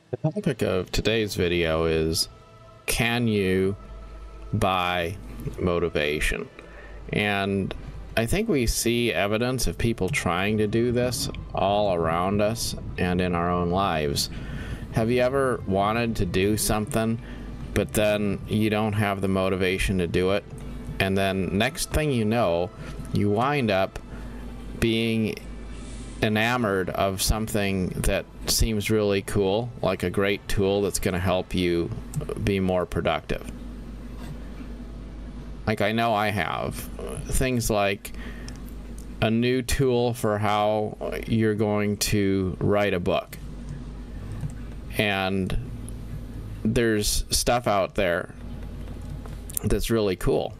The topic of today's video is, can you buy motivation? And I think we see evidence of people trying to do this all around us and in our own lives. Have you ever wanted to do something, but then you don't have the motivation to do it? And then next thing you know, you wind up being enamored of something that seems really cool, like a great tool that's going to help you be more productive. Like, I know I have things like a new tool for how you're going to write a book, and there's stuff out there that's really cool.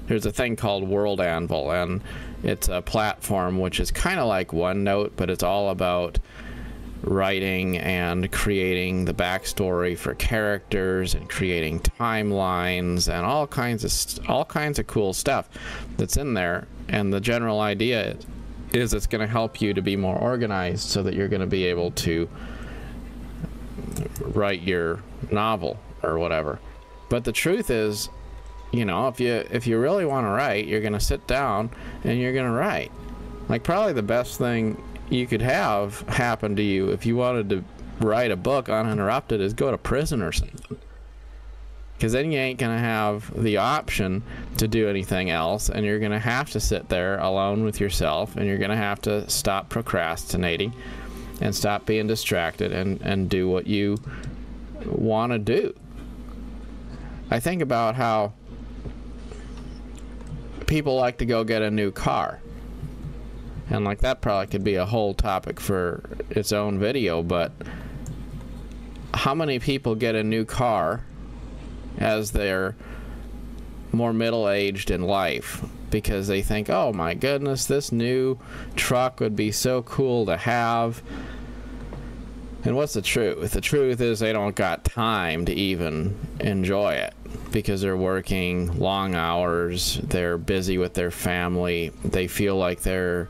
There's a thing called World Anvil, and it's a platform which is kind of like OneNote, but it's all about writing and creating the backstory for characters and creating timelines and all kinds of cool stuff that's in there. And the general idea is it's going to help you to be more organized so that you're going to be able to write your novel or whatever. But the truth is, you know, if you really want to write, you're going to sit down and you're going to write. Like, probably the best thing you could have happen to you if you wanted to write a book uninterrupted is go to prison or something. Because then you ain't going to have the option to do anything else, and you're going to have to sit there alone with yourself, and you're going to have to stop procrastinating and stop being distracted and do what you want to do. I think about how people like to go get a new car, and like that probably could be a whole topic for its own video, but how many people get a new car as they're more middle-aged in life because they think, oh my goodness, this new truck would be so cool to have? And what's the truth? The truth is they don't got time to even enjoy it because they're working long hours, they're busy with their family, they feel like they're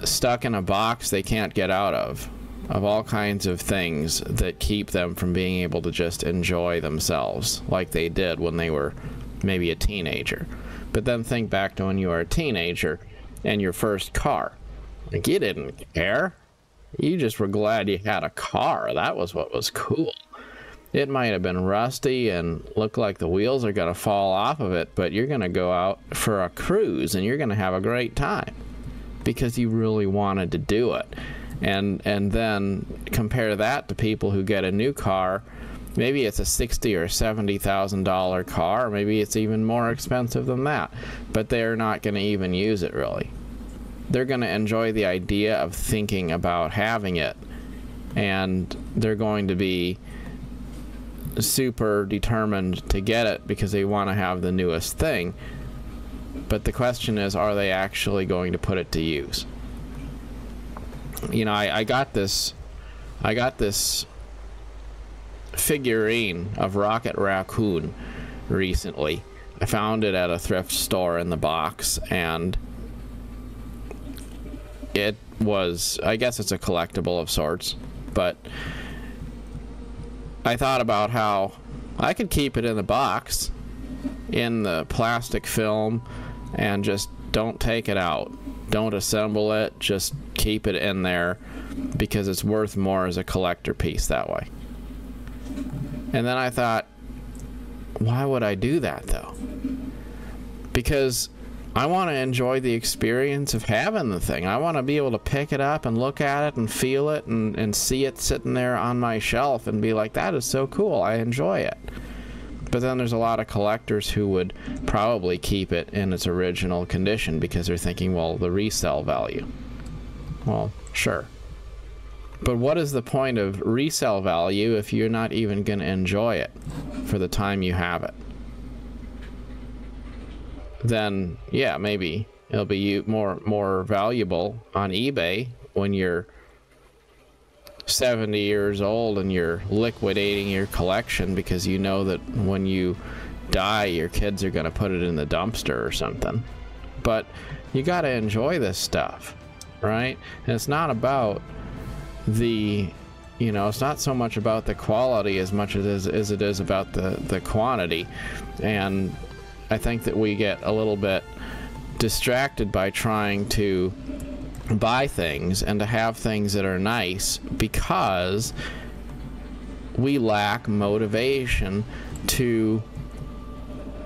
stuck in a box they can't get out of all kinds of things that keep them from being able to just enjoy themselves like they did when they were maybe a teenager. But then think back to when you were a teenager and your first car. Like, you didn't care. You just were glad you had a car. That was what was cool. It might have been rusty and look like the wheels are going to fall off of it, but you're going to go out for a cruise and you're going to have a great time because you really wanted to do it. And then compare that to people who get a new car. Maybe it's a $60,000 or $70,000 car, or maybe it's even more expensive than that, but they're not going to even use it really. They're going to enjoy the idea of thinking about having it, and they're going to be super determined to get it because they want to have the newest thing. But the question is, are they actually going to put it to use? You know, I got this figurine of Rocket Raccoon recently. I found it at a thrift store in the box, and it was, I guess it's a collectible of sorts, but I thought about how I could keep it in the box in the plastic film and just don't take it out, don't assemble it, just keep it in there because it's worth more as a collector piece that way. And then I thought, why would I do that though? Because I want to enjoy the experience of having the thing. I want to be able to pick it up and look at it and feel it and see it sitting there on my shelf and be like, that is so cool, I enjoy it. But then there's a lot of collectors who would probably keep it in its original condition because they're thinking, well, the resale value. Well, sure. But what is the point of resale value if you're not even going to enjoy it for the time you have it? Then, yeah, maybe it'll be more valuable on eBay when you're 70 years old and you're liquidating your collection because you know that when you die, your kids are going to put it in the dumpster or something. But you got to enjoy this stuff, right? And it's not about the you know, it's not so much about the quality as much as it is about the quantity. And I think that we get a little bit distracted by trying to buy things and to have things that are nice because we lack motivation to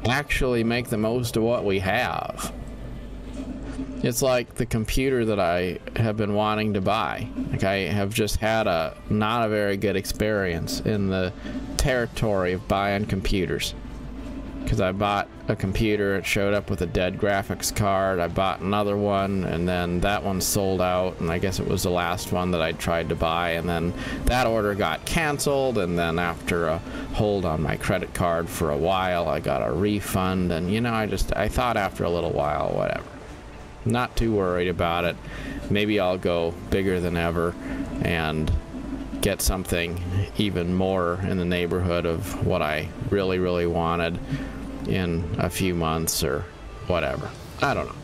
actually make the most of what we have. It's like the computer that I have been wanting to buy. Like, I have just had not a very good experience in the territory of buying computers. Because I bought a computer, it showed up with a dead graphics card. I bought another one, and then that one sold out, and I guess it was the last one that I tried to buy, and then that order got canceled, and then after a hold on my credit card for a while, I got a refund, and you know, I thought after a little while, whatever. Not too worried about it. Maybe I'll go bigger than ever and get something even more in the neighborhood of what I really, really wanted in a few months or whatever. I don't know.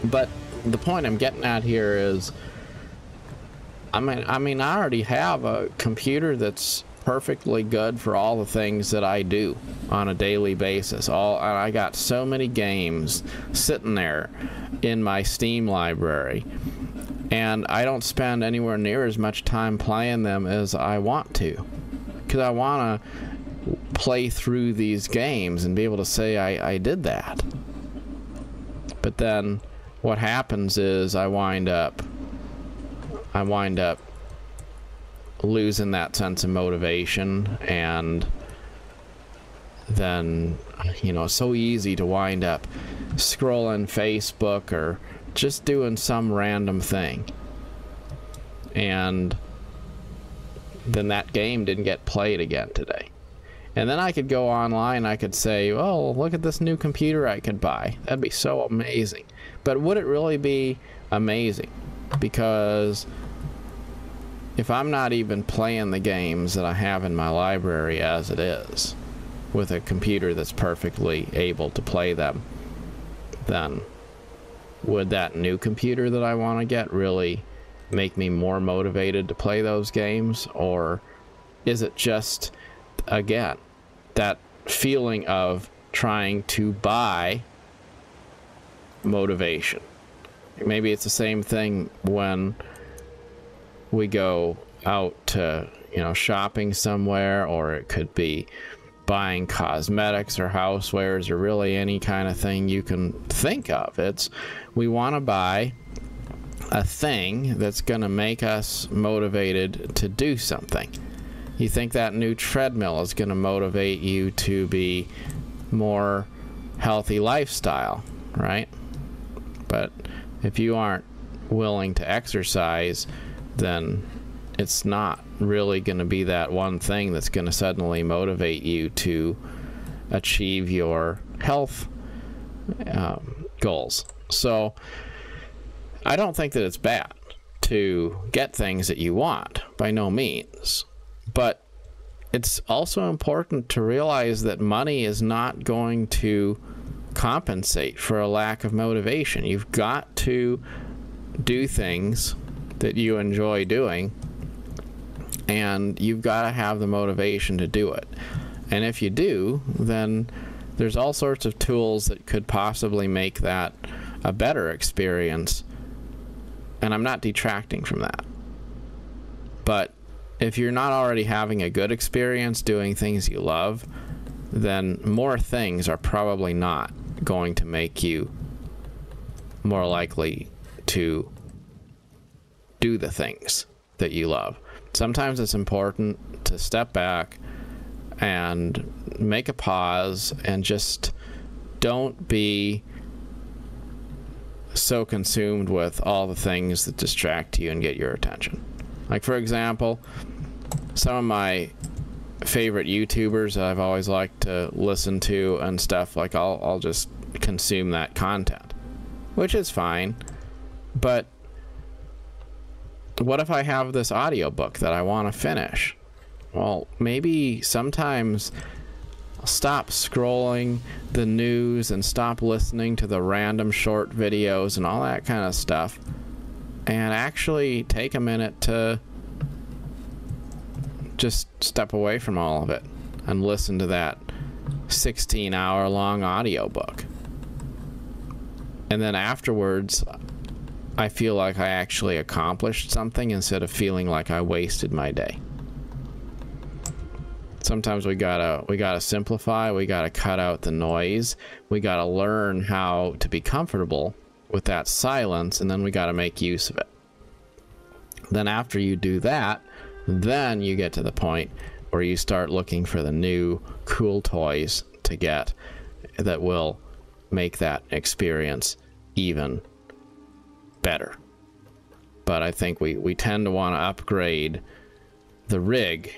But the point I'm getting at here is, I mean, I already have a computer that's perfectly good for all the things that I do on a daily basis. I got so many games sitting there in my Steam library, and I don't spend anywhere near as much time playing them as I want to, because I want to play through these games and be able to say I did that. But then what happens is I wind up losing that sense of motivation, and then, you know, it's so easy to wind up scrolling Facebook or just doing some random thing, and then that game didn't get played again today. And then I could go online, I could say, oh, look at this new computer I could buy. That'd be so amazing. But would it really be amazing? Because if I'm not even playing the games that I have in my library as it is, with a computer that's perfectly able to play them, then would that new computer that I want to get really make me more motivated to play those games? Or is it just, again, that feeling of trying to buy motivation? Maybe it's the same thing when we go out to, you know, shopping somewhere, or it could be buying cosmetics or housewares or really any kind of thing you can think of. It's, we want to buy a thing that's going to make us motivated to do something. You think that new treadmill is going to motivate you to be more healthy lifestyle, right? But if you aren't willing to exercise, then it's not really going to be that one thing that's going to suddenly motivate you to achieve your health goals. So I don't think that it's bad to get things that you want, by no means. But it's also important to realize that money is not going to compensate for a lack of motivation. You've got to do things that you enjoy doing, and you've got to have the motivation to do it. And if you do, then there's all sorts of tools that could possibly make that a better experience, and I'm not detracting from that. But if you're not already having a good experience doing things you love, then more things are probably not going to make you more likely to do the things that you love. Sometimes it's important to step back and make a pause and just don't be so consumed with all the things that distract you and get your attention. Like, for example, some of my favorite YouTubers that I've always liked to listen to and stuff, like I'll just consume that content, which is fine. But what if I have this audiobook that I want to finish? Well, maybe sometimes I'll stop scrolling the news and stop listening to the random short videos and all that kind of stuff, and actually take a minute to just step away from all of it and listen to that 16-hour-long audiobook. And then afterwards, I feel like I actually accomplished something instead of feeling like I wasted my day. Sometimes we gotta simplify, we gotta cut out the noise, we gotta learn how to be comfortable with that silence, and then we gotta make use of it. Then after you do that, then you get to the point where you start looking for the new cool toys to get that will make that experience even better. But I think we tend to want to upgrade the rig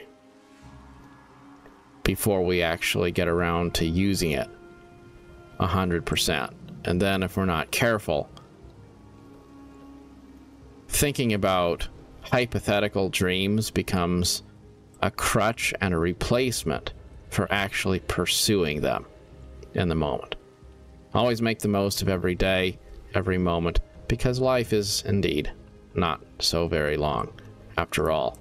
before we actually get around to using it 100%. And then if we're not careful, thinking about hypothetical dreams becomes a crutch and a replacement for actually pursuing them in the moment. Always make the most of every day, every moment, because life is indeed not so very long after all.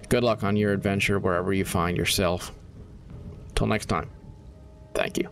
Good luck on your adventure wherever you find yourself. Till next time, thank you.